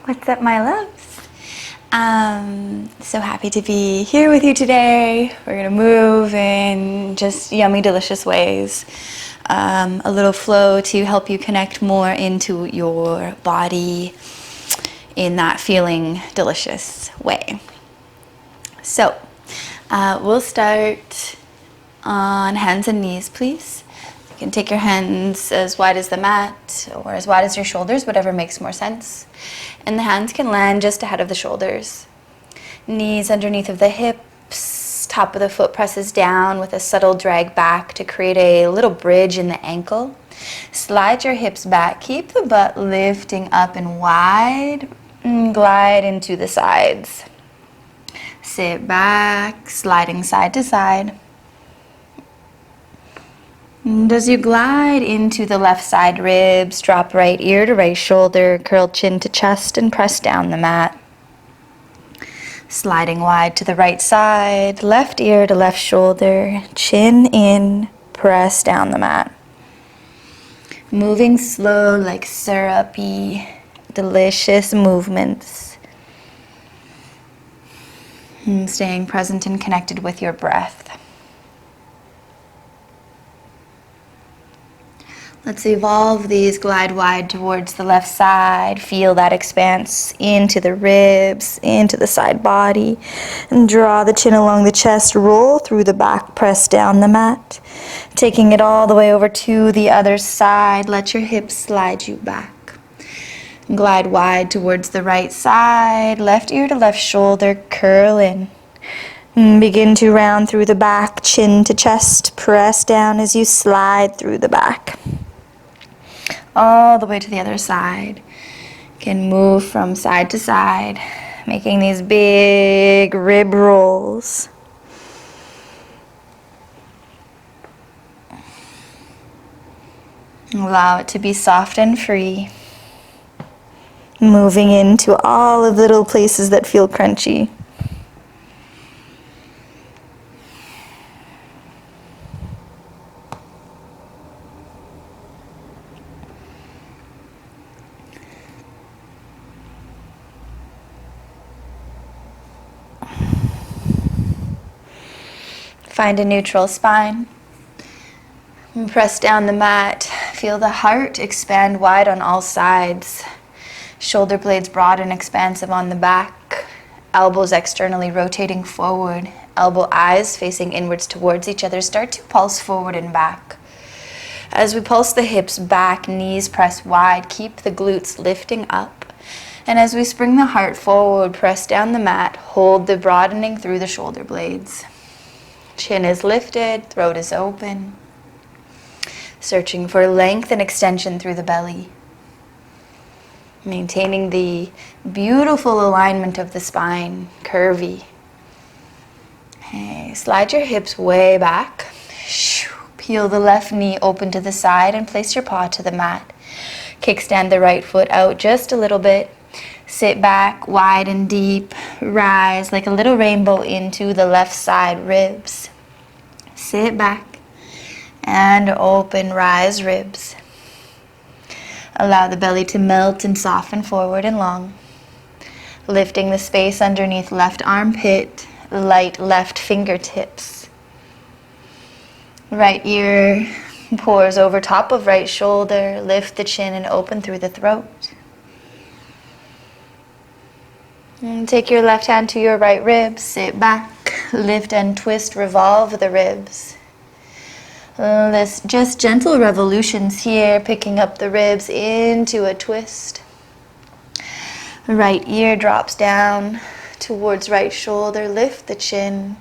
What's up, my loves? So happy to be here with you today. We're gonna move in just yummy, delicious ways. A little flow to help you connect more into your body in that feeling delicious way. So we'll start on hands and knees, please. You can take your hands as wide as the mat or as wide as your shoulders, whatever makes more sense. And the hands can land just ahead of the shoulders. Knees underneath of the hips, top of the foot presses down with a subtle drag back to create a little bridge in the ankle. Slide your hips back, keep the butt lifting up and wide, and glide into the sides. Sit back, sliding side to side. And as you glide into the left side ribs, drop right ear to right shoulder, curl chin to chest, and press down the mat. Sliding wide to the right side, left ear to left shoulder, chin in, press down the mat. Moving slow like syrupy, delicious movements. And staying present and connected with your breath. Let's evolve these, glide wide towards the left side. Feel that expanse into the ribs, into the side body. And draw the chin along the chest, roll through the back, press down the mat. Taking it all the way over to the other side, let your hips slide you back. Glide wide towards the right side, left ear to left shoulder, curl in. And begin to round through the back, chin to chest, press down as you slide through the back. All the way to the other side. You can move from side to side, making these big rib rolls. Allow it to be soft and free. Moving into all of the little places that feel crunchy. Find a neutral spine. And press down the mat. Feel the heart expand wide on all sides. Shoulder blades broad and expansive on the back. Elbows externally rotating forward. Elbow eyes facing inwards towards each other. Start to pulse forward and back. As we pulse the hips back, knees press wide. Keep the glutes lifting up. And as we spring the heart forward, press down the mat. Hold the broadening through the shoulder blades. Chin is lifted, throat is open. Searching for length and extension through the belly. Maintaining the beautiful alignment of the spine, curvy. Okay, slide your hips way back. Peel the left knee open to the side and place your paw to the mat. Kickstand the right foot out just a little bit. Sit back, wide and deep. Rise like a little rainbow into the left side ribs. Sit back and open, rise ribs. Allow the belly to melt and soften forward and long. Lifting the space underneath left armpit, light left fingertips. Right ear pours over top of right shoulder. Lift the chin and open through the throat. And take your left hand to your right rib, sit back, lift and twist, revolve the ribs. Just gentle revolutions here, picking up the ribs into a twist. Right ear drops down towards right shoulder, lift the chin.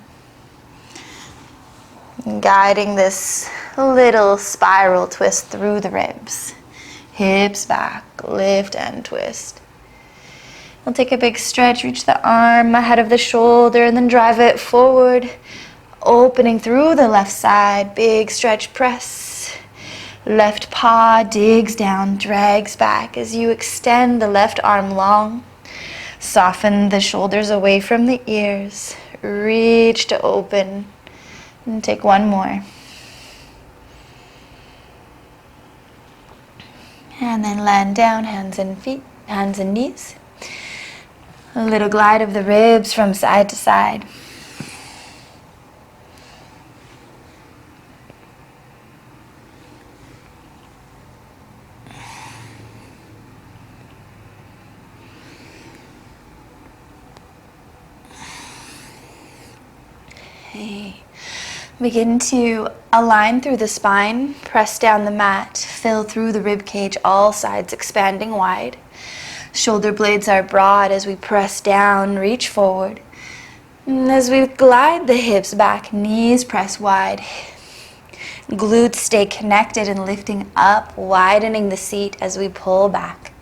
Guiding this little spiral twist through the ribs. Hips back, lift and twist. We'll take a big stretch, reach the arm ahead of the shoulder and then drive it forward, opening through the left side, big stretch press. Left paw digs down, drags back as you extend the left arm long. Soften the shoulders away from the ears, reach to open and take one more. And then land down, hands and feet, hands and knees. A little glide of the ribs from side to side. Okay. Begin to align through the spine, press down the mat, fill through the rib cage, all sides expanding wide. Shoulder blades are broad as we press down, reach forward. And as we glide the hips back, knees press wide. Glutes stay connected and lifting up, widening the seat as we pull back.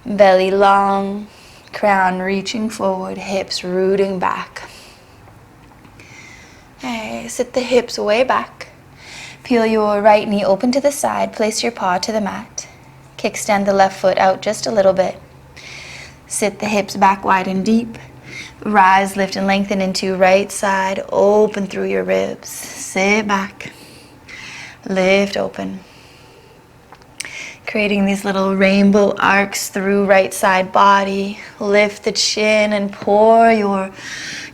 Belly long, crown reaching forward, hips rooting back. Okay, sit the hips way back. Peel your right knee open to the side, place your paw to the mat. Kickstand the left foot out just a little bit. Sit the hips back wide and deep. Rise, lift and lengthen into right side, open through your ribs. Sit back. Lift open. Creating these little rainbow arcs through right side body. Lift the chin and pour your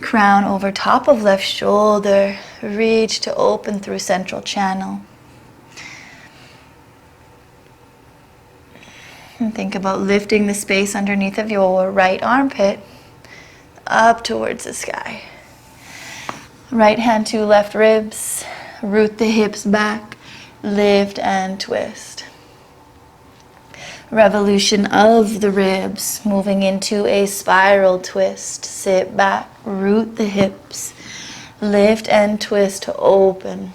crown over top of left shoulder. Reach to open through central channel. And think about lifting the space underneath of your right armpit up towards the sky. Right hand to left ribs. Root the hips back. Lift and twist. Revolution of the ribs, moving into a spiral twist. Sit back, root the hips, lift and twist to open.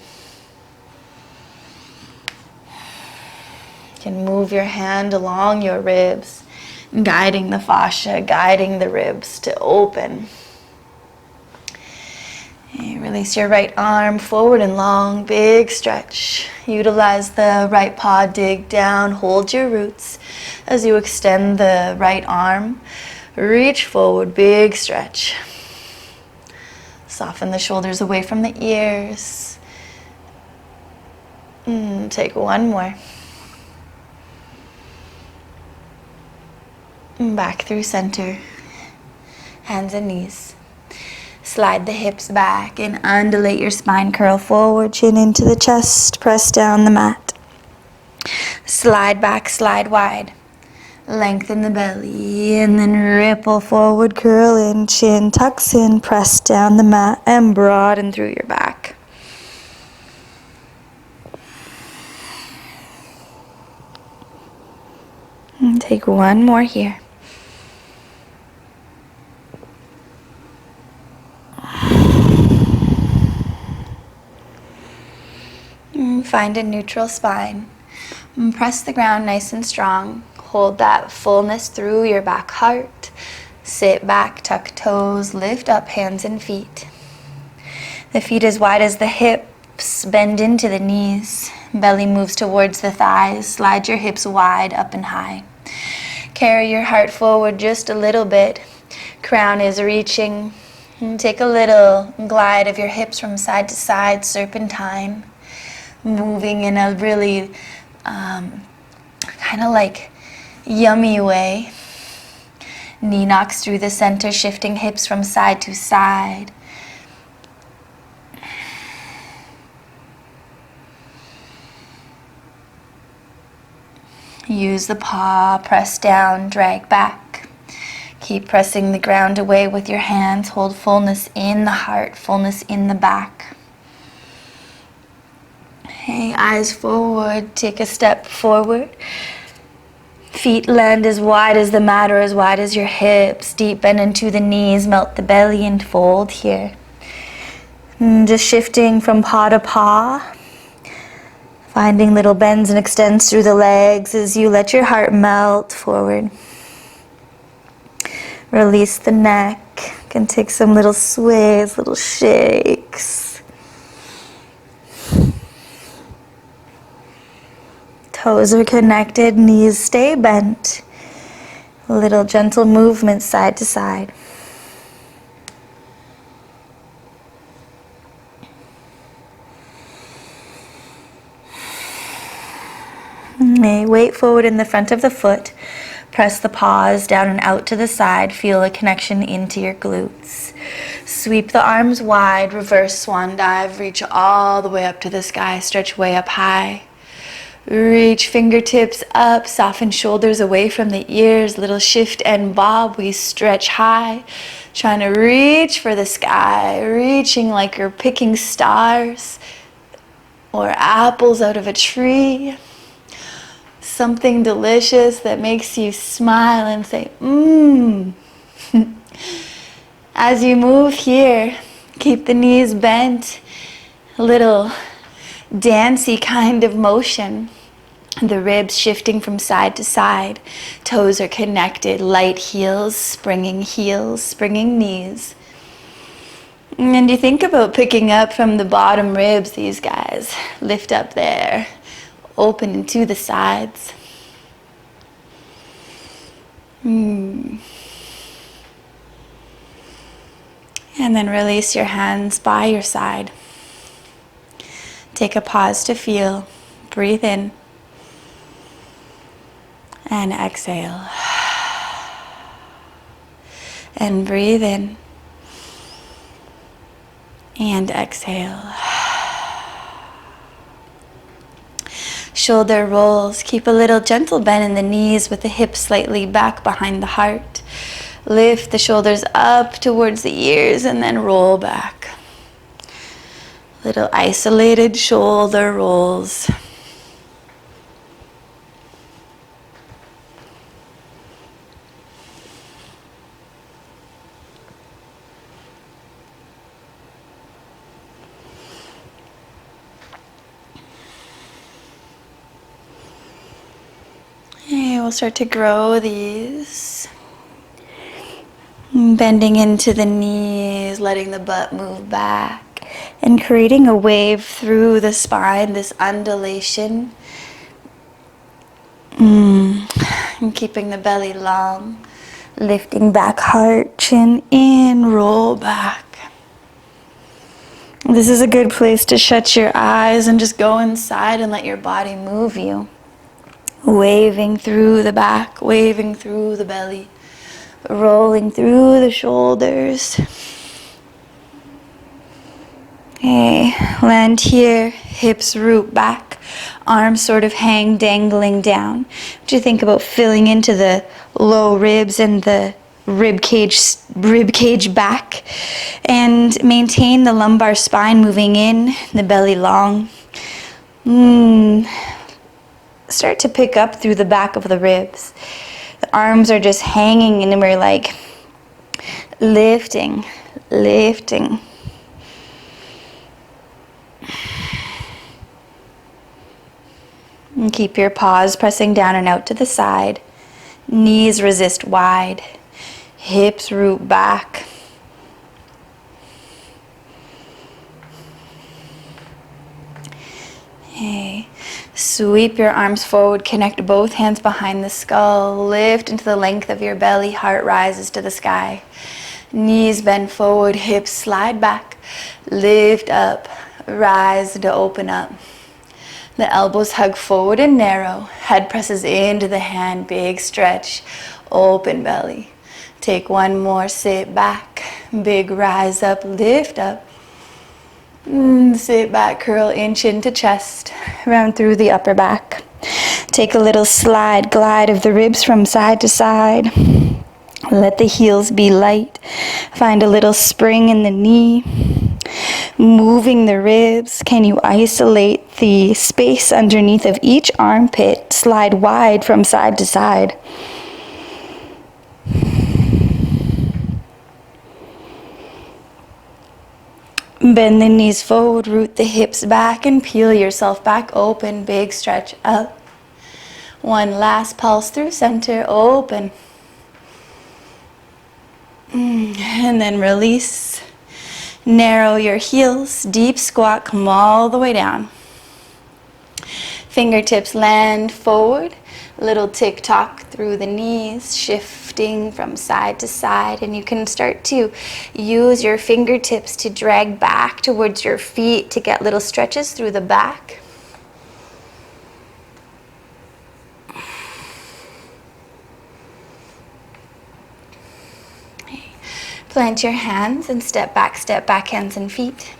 You can move your hand along your ribs, guiding the fascia, guiding the ribs to open. And release your right arm forward and long, big stretch. Utilize the right paw, dig down, hold your roots as you extend the right arm. Reach forward, big stretch. Soften the shoulders away from the ears. Take one more. Back through center, hands and knees. Slide the hips back and undulate your spine, curl forward, chin into the chest, press down the mat. Slide back, slide wide. Lengthen the belly and then ripple forward, curl in, chin tucks in, press down the mat and broaden through your back. And take one more here. Find a neutral spine. Press the ground nice and strong. Hold that fullness through your back heart. Sit back, tuck toes, lift up hands and feet. The feet as wide as the hips, bend into the knees. Belly moves towards the thighs. Slide your hips wide up and high. Carry your heart forward just a little bit. Crown is reaching. Take a little glide of your hips from side to side, serpentine. Moving in a really kind of like yummy way. Knee knocks through the center, shifting hips from side to side. Use the paw, press down, drag back. Keep pressing the ground away with your hands. Hold fullness in the heart, fullness in the back. Okay, eyes forward, take a step forward. Feet land as wide as the mat or as wide as your hips. Deep bend into the knees, melt the belly and fold here. And just shifting from paw to paw. Finding little bends and extends through the legs as you let your heart melt forward. Release the neck. You can take some little sways, little shakes. Toes are connected, knees stay bent. Little gentle movement side to side. Okay, weight forward in the front of the foot. Press the paws down and out to the side. Feel a connection into your glutes. Sweep the arms wide, reverse swan dive. Reach all the way up to the sky. Stretch way up high. Reach fingertips up, soften shoulders away from the ears. Little shift and bob. We stretch high, trying to reach for the sky. Reaching like you're picking stars or apples out of a tree. Something delicious that makes you smile and say, mmm. As you move here, keep the knees bent. A little dancey kind of motion. The ribs shifting from side to side. Toes are connected. Light heels, springing knees. And you think about picking up from the bottom ribs, these guys. Lift up there. Open into the sides. And then release your hands by your side. Take a pause to feel. Breathe in. And exhale. And breathe in. And exhale. Shoulder rolls. Keep a little gentle bend in the knees with the hips slightly back behind the heart. Lift the shoulders up towards the ears and then roll back. Little isolated shoulder rolls. Okay, we'll start to grow these. Bending into the knees, letting the butt move back, and creating a wave through the spine, this undulation. And keeping the belly long, lifting back heart, chin in, roll back. This is a good place to shut your eyes and just go inside and let your body move you. Waving through the back, waving through the belly. Rolling through the shoulders. Okay, land here, hips root back, arms sort of hang dangling down. What do you think about filling into the low ribs and the rib cage back? And maintain the lumbar spine moving in, the belly long. Start to pick up through the back of the ribs. The arms are just hanging and we're like lifting. And keep your paws pressing down and out to the side. Knees resist wide. Hips root back. Okay. Sweep your arms forward, connect both hands behind the skull, lift into the length of your belly, heart rises to the sky. Knees bend forward, hips slide back, lift up, rise to open up. The elbows hug forward and narrow, head presses into the hand, big stretch, open belly. Take one more, sit back, big rise up, lift up. Sit back, curl in, chin to chest, round through the upper back. Take a little slide, glide of the ribs from side to side. Let the heels be light. Find a little spring in the knee. Moving the ribs. Can you isolate the space underneath of each armpit? Slide wide from side to side. Bend the knees forward, root the hips back, and peel yourself back open. Big stretch up. One last pulse through center, open. And then release. Narrow your heels, deep squat, come all the way down. Fingertips land forward. Little tick-tock through the knees, shifting from side to side. And you can start to use your fingertips to drag back towards your feet to get little stretches through the back. Plant your hands and step back, hands and feet.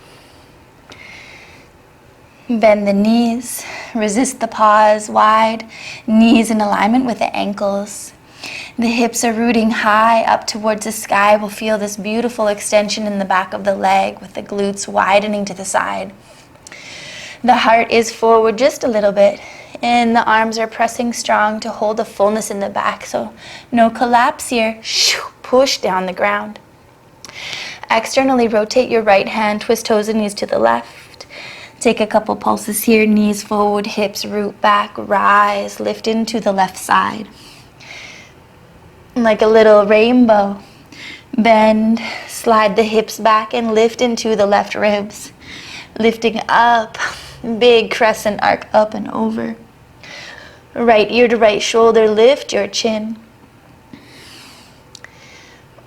Bend the knees, resist the pause, wide, knees in alignment with the ankles. The hips are rooting high up towards the sky. We'll feel this beautiful extension in the back of the leg with the glutes widening to the side. The heart is forward just a little bit, and the arms are pressing strong to hold the fullness in the back, so no collapse here. Push down the ground. Externally rotate your right hand, twist toes and knees to the left. Take a couple pulses here, knees forward, hips root back, rise, lift into the left side. Like a little rainbow, bend, slide the hips back and lift into the left ribs. Lifting up, big crescent arc up and over. Right ear to right shoulder, lift your chin.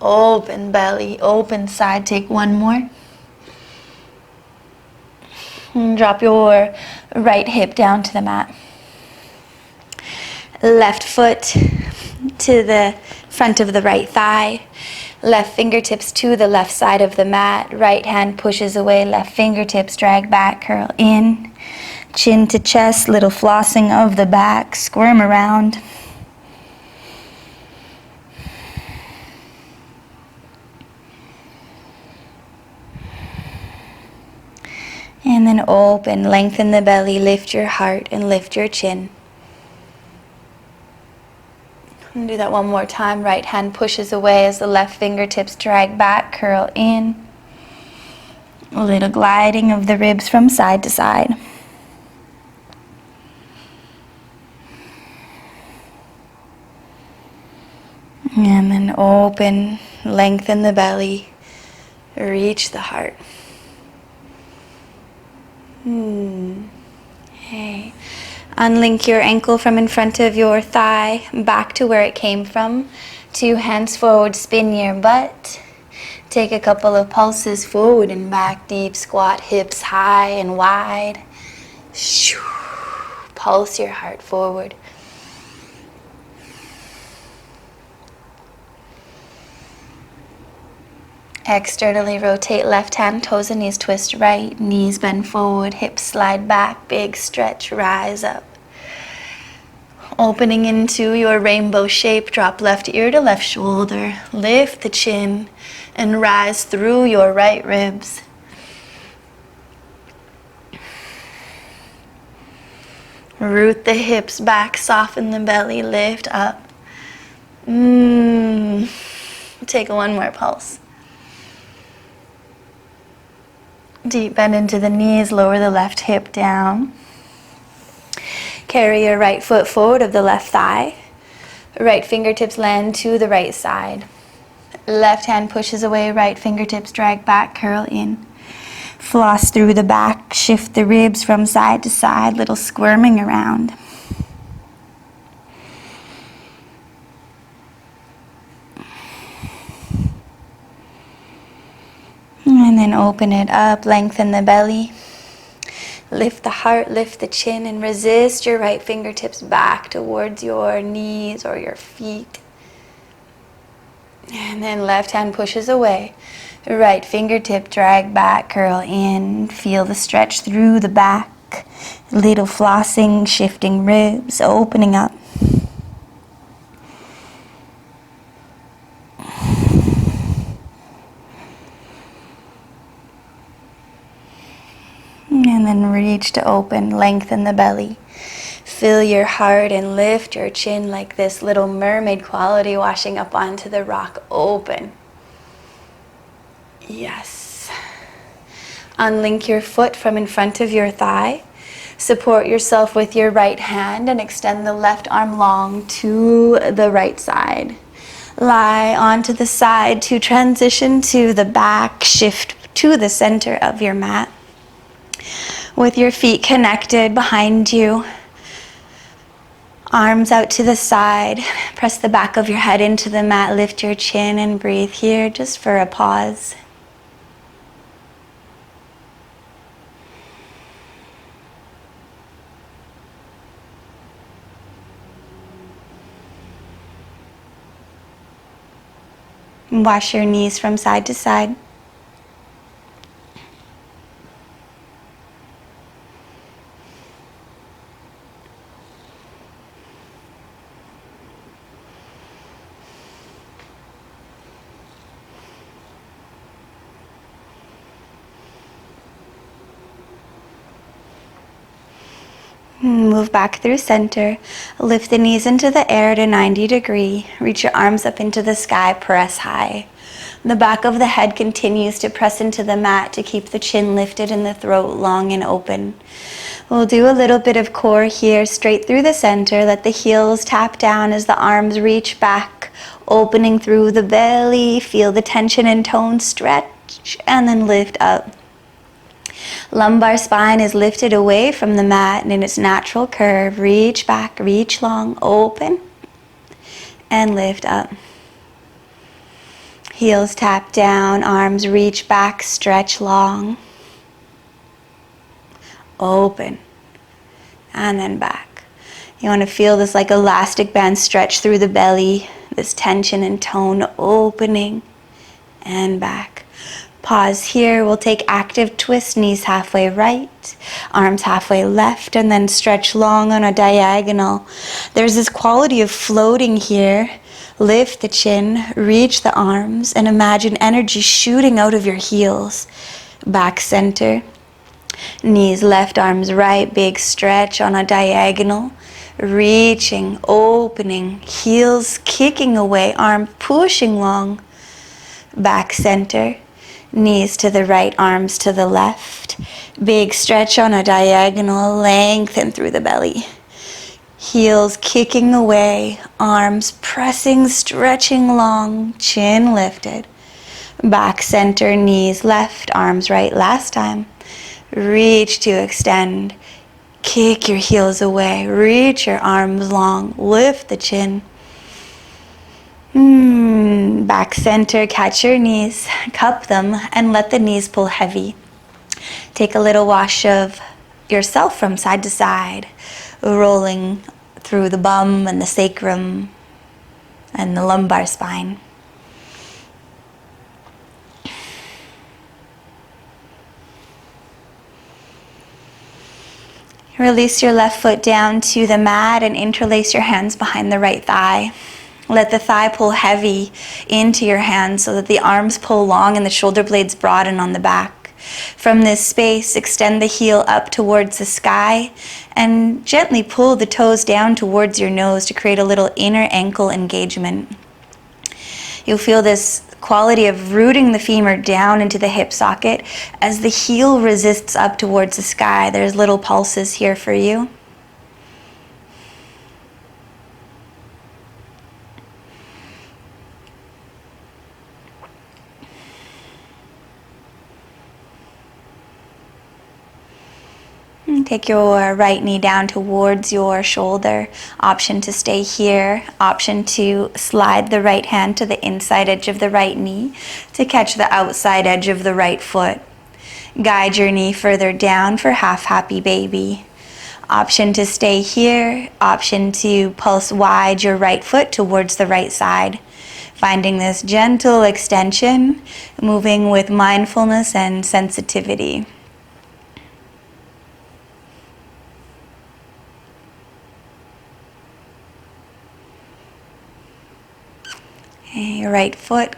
Open belly, open side, take one more. And drop your right hip down to the mat. Left foot to the front of the right thigh. Left fingertips to the left side of the mat. Right hand pushes away, left fingertips drag back, curl in. Chin to chest, little flossing of the back, squirm around. And then open, lengthen the belly, lift your heart and lift your chin. And do that one more time. Right hand pushes away as the left fingertips drag back, curl in. A little gliding of the ribs from side to side. And then open, lengthen the belly, reach the heart. Hey. Unlink your ankle from in front of your thigh, back to where it came from. 2 hands forward, spin your butt. Take a couple of pulses forward and back, deep squat, hips high and wide. Pulse your heart forward. Externally rotate left hand, toes and knees twist right, knees bend forward, hips slide back, big stretch, rise up. Opening into your rainbow shape, drop left ear to left shoulder, lift the chin and rise through your right ribs. Root the hips back, soften the belly, lift up. Take one more pulse. Deep bend into the knees, lower the left hip down. Carry your right foot forward of the left thigh. Right fingertips land to the right side. Left hand pushes away, right fingertips drag back, curl in. Floss through the back, shift the ribs from side to side, little squirming around. And then open it up, lengthen the belly. Lift the heart, lift the chin, and resist your right fingertips back towards your knees or your feet. And then left hand pushes away. Right fingertip drag back, curl in. Feel the stretch through the back. Little flossing, shifting ribs, opening up. And then reach to open, lengthen the belly. Fill your heart and lift your chin like this little mermaid quality washing up onto the rock. Open. Yes. Unlink your foot from in front of your thigh. Support yourself with your right hand and extend the left arm long to the right side. Lie onto the side to transition to the back. Shift to the center of your mat. With your feet connected behind you. Arms out to the side. Press the back of your head into the mat. Lift your chin and breathe here just for a pause. Wash your knees from side to side. Move back through center. Lift the knees into the air to 90 degree. Reach your arms up into the sky. Press high. The back of the head continues to press into the mat to keep the chin lifted and the throat long and open. We'll do a little bit of core here, straight through the center. Let the heels tap down as the arms reach back, opening through the belly. Feel the tension and tone, stretch, and then lift up. Lumbar spine is lifted away from the mat and in its natural curve. Reach back, reach long, open, and lift up. Heels tap down, arms reach back, stretch long, open, and then back. You want to feel this like elastic band stretch through the belly, this tension and tone, opening and back. Pause here. We'll take active twist, knees halfway right, arms halfway left, and then stretch long on a diagonal. There's this quality of floating here. Lift the chin, reach the arms, and imagine energy shooting out of your heels. Back center. Knees left, arms right, big stretch on a diagonal. Reaching, opening, heels kicking away, arm pushing long. Back center. Knees to the right, arms to the left. Big stretch on a diagonal, lengthen through the belly. Heels kicking away, arms pressing, stretching long, chin lifted. Back center, knees left, arms right last time. Reach to extend. Kick your heels away, reach your arms long, lift the chin. Back center, catch your knees, cup them, and let the knees pull heavy. Take a little wash of yourself from side to side, rolling through the bum and the sacrum and the lumbar spine. Release your left foot down to the mat and interlace your hands behind the right thigh. Let the thigh pull heavy into your hands so that the arms pull long and the shoulder blades broaden on the back. From this space, extend the heel up towards the sky and gently pull the toes down towards your nose to create a little inner ankle engagement. You'll feel this quality of rooting the femur down into the hip socket as the heel resists up towards the sky. There's little pulses here for you. Take your right knee down towards your shoulder. Option to stay here. Option to slide the right hand to the inside edge of the right knee to catch the outside edge of the right foot. Guide your knee further down for half happy baby. Option to stay here. Option to pulse wide your right foot towards the right side. Finding this gentle extension, moving with mindfulness and sensitivity. Your right foot,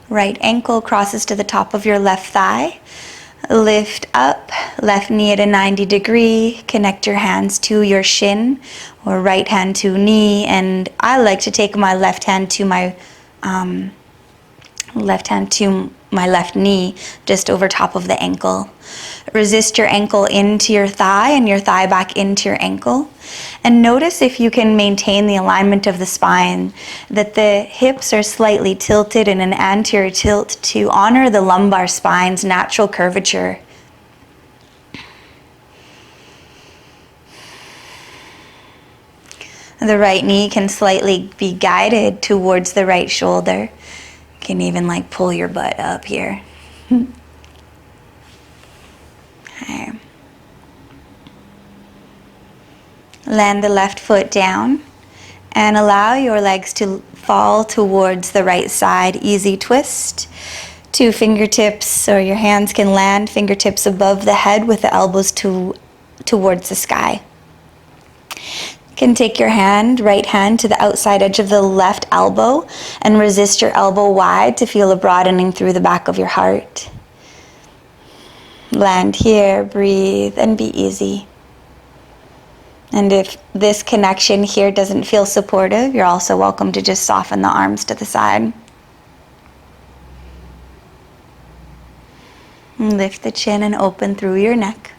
right ankle crosses to the top of your left thigh. Lift up, left knee at a 90 degree. Connect your hands to your shin or right hand to knee. And I like to take my left hand to my left knee, just over top of the ankle. Resist your ankle into your thigh and your thigh back into your ankle. And notice if you can maintain the alignment of the spine, that the hips are slightly tilted in an anterior tilt to honor the lumbar spine's natural curvature. The right knee can slightly be guided towards the right shoulder. You can even like pull your butt up here. Okay. Land the left foot down and allow your legs to fall towards the right side, easy twist. 2 fingertips, or your hands can land fingertips above the head with the elbows towards the sky. You can take your right hand to the outside edge of the left elbow and resist your elbow wide to feel a broadening through the back of your heart. Land here, breathe, and be easy. And if this connection here doesn't feel supportive, you're also welcome to just soften the arms to the side. And lift the chin and open through your neck.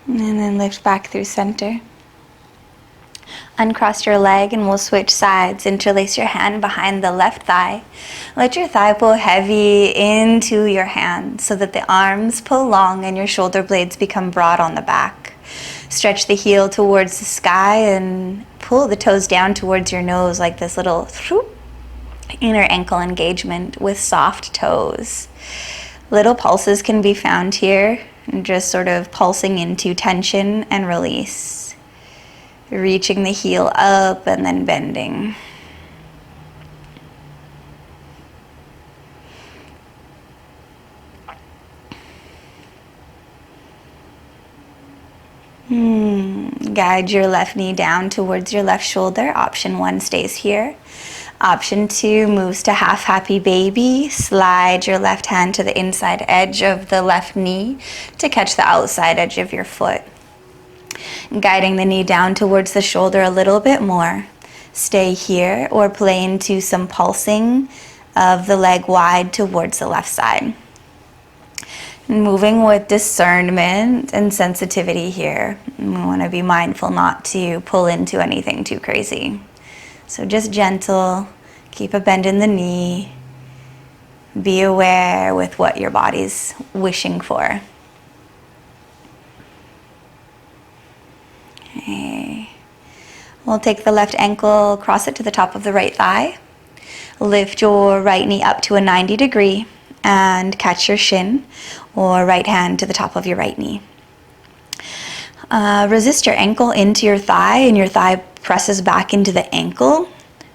And then lift back through center. Uncross your leg and we'll switch sides. Interlace your hand behind the left thigh. Let your thigh pull heavy into your hand so that the arms pull long and your shoulder blades become broad on the back. Stretch the heel towards the sky and pull the toes down towards your nose like this little inner ankle engagement with soft toes. Little pulses can be found here, just sort of pulsing into tension and release. Reaching the heel up and then bending. Guide your left knee down towards your left shoulder. Option 1 stays here. Option 2 moves to half happy baby. Slide your left hand to the inside edge of the left knee to catch the outside edge of your foot. Guiding the knee down towards the shoulder a little bit more. Stay here or play into some pulsing of the leg wide towards the left side. Moving with discernment and sensitivity here. We want to be mindful not to pull into anything too crazy. So just gentle, keep a bend in the knee. Be aware with what your body's wishing for. Okay. We'll take the left ankle, cross it to the top of the right thigh. Lift your right knee up to a 90 degree and catch your shin or right hand to the top of your right knee. Resist your ankle into your thigh and your thigh presses back into the ankle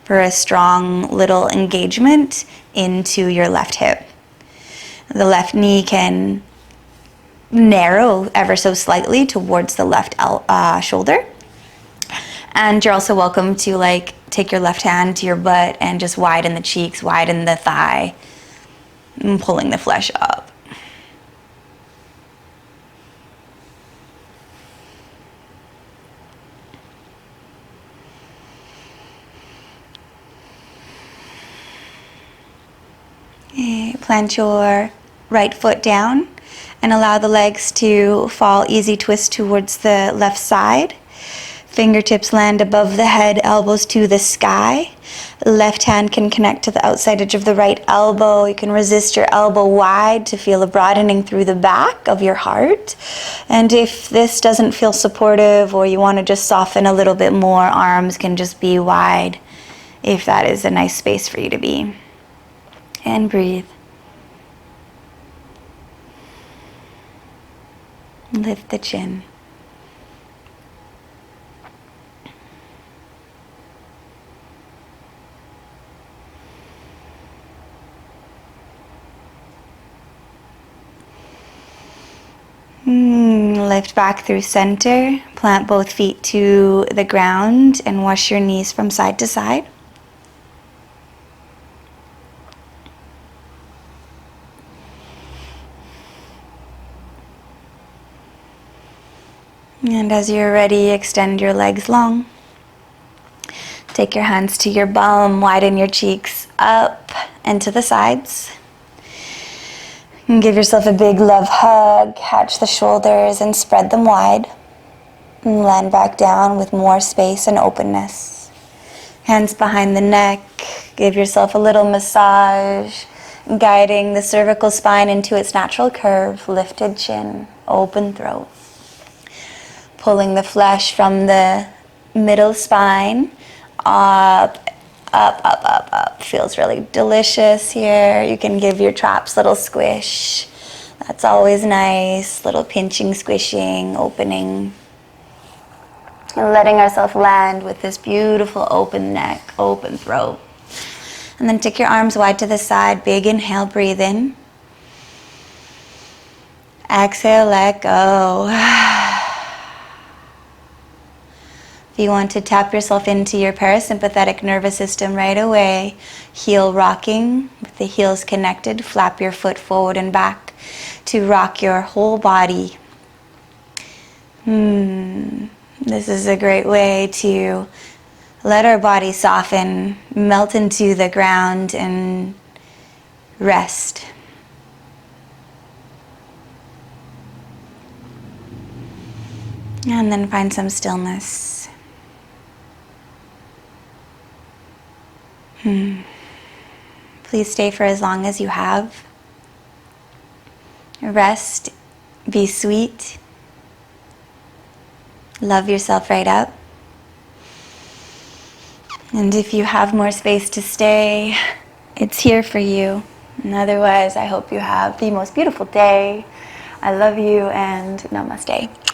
for a strong little engagement into your left hip. The left knee can narrow ever so slightly towards the left shoulder. And you're also welcome to take your left hand to your butt and just widen the cheeks, widen the thigh, and pulling the flesh up. Okay, plant your right foot down and allow the legs to fall easy twist towards the left side. Fingertips land above the head, elbows to the sky. Left hand can connect to the outside edge of the right elbow. You can resist your elbow wide to feel a broadening through the back of your heart. And if this doesn't feel supportive or you want to just soften a little bit more, arms can just be wide if that is a nice space for you to be. And breathe. Lift the chin. Lift back through center. Plant both feet to the ground and wash your knees from side to side. And as you're ready, extend your legs long. Take your hands to your bum, widen your cheeks up and to the sides. And give yourself a big love hug, catch the shoulders and spread them wide. And land back down with more space and openness. Hands behind the neck, give yourself a little massage, guiding the cervical spine into its natural curve, lifted chin, open throat. pulling the flesh from the middle spine up, up, up, up, up. Feels really delicious here. You can give your traps a little squish. That's always nice. Little pinching, squishing, opening. And letting ourselves land with this beautiful open neck, open throat. And then take your arms wide to the side. Big inhale, breathe in. Exhale, let go. If you want to tap yourself into your parasympathetic nervous system right away, heel rocking with the heels connected, flap your foot forward and back to rock your whole body. This is a great way to let our body soften, melt into the ground and rest. And then find some stillness. Please stay for as long as you have. Rest, be sweet. Love yourself right up. And if you have more space to stay, it's here for you. And otherwise, I hope you have the most beautiful day. I love you and namaste.